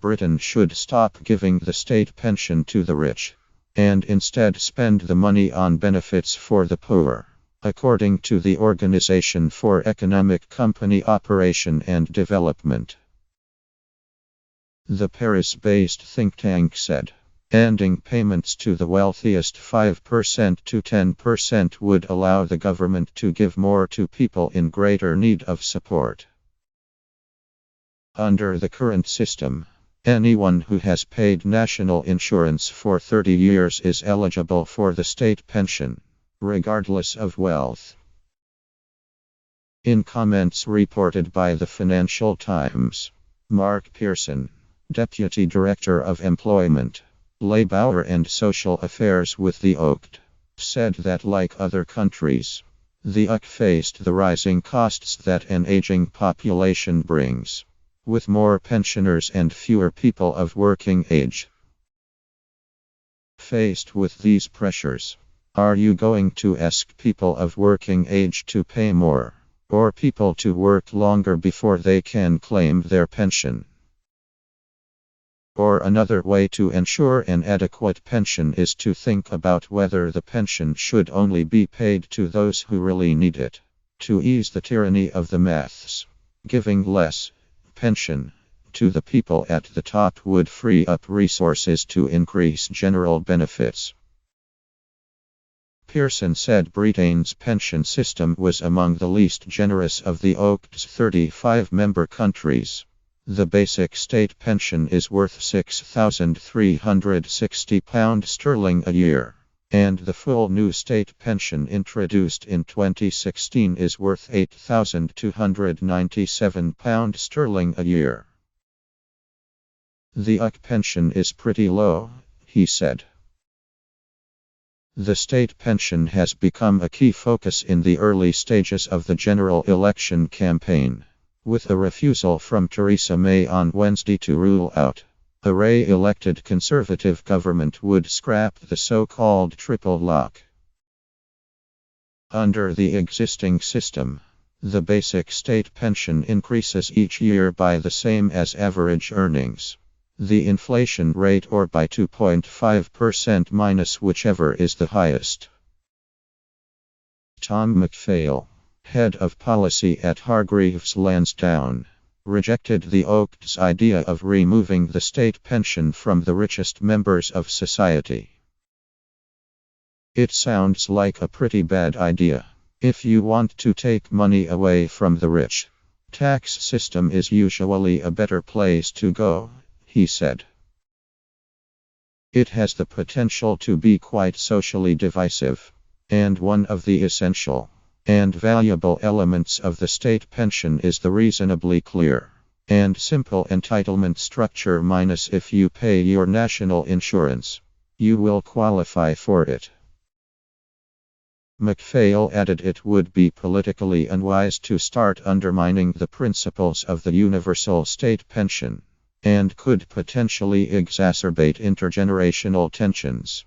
Britain should stop giving the state pension to the rich and instead spend the money on benefits for the poor, according to the Organization for Economic Company Operation and Development. The Paris-based think tank said, ending payments to the wealthiest 5% to 10% would allow the government to give more to people in greater need of support. Under the current system, anyone who has paid national insurance for 30 years is eligible for the state pension, regardless of wealth. In comments reported by the Financial Times, Mark Pearson, Deputy Director of Employment, Labour and Social Affairs with the OECD, said that like other countries, the UK faced the rising costs that an aging population brings, with more pensioners and fewer people of working age. Faced with these pressures, are you going to ask people of working age to pay more, or people to work longer before they can claim their pension? Or another way to ensure an adequate pension is to think about whether the pension should only be paid to those who really need it, to ease the tyranny of the maths. Giving less pension to the people at the top would free up resources to increase general benefits. Pearson said Britain's pension system was among the least generous of the OCDE's 35 member countries. The basic state pension is worth £6,360 a year, and the full new state pension introduced in 2016 is worth £8,297 a year. The UK pension is pretty low, he said. The state pension has become a key focus in the early stages of the general election campaign, with a refusal from Theresa May on Wednesday to rule out a re-elected Conservative government would scrap the so-called triple lock. Under the existing system, the basic state pension increases each year by the same as average earnings, the inflation rate, or by 2.5% minus whichever is the highest. Tom McPhail, head of policy at Hargreaves Lansdowne, rejected the OCDE's idea of removing the state pension from the richest members of society. It sounds like a pretty bad idea. If you want to take money away from the rich, tax system is usually a better place to go, he said. It has the potential to be quite socially divisive, and one of the essential and valuable elements of the state pension is the reasonably clear and simple entitlement structure minus if you pay your national insurance, you will qualify for it. McPhail added it would be politically unwise to start undermining the principles of the universal state pension, and could potentially exacerbate intergenerational tensions.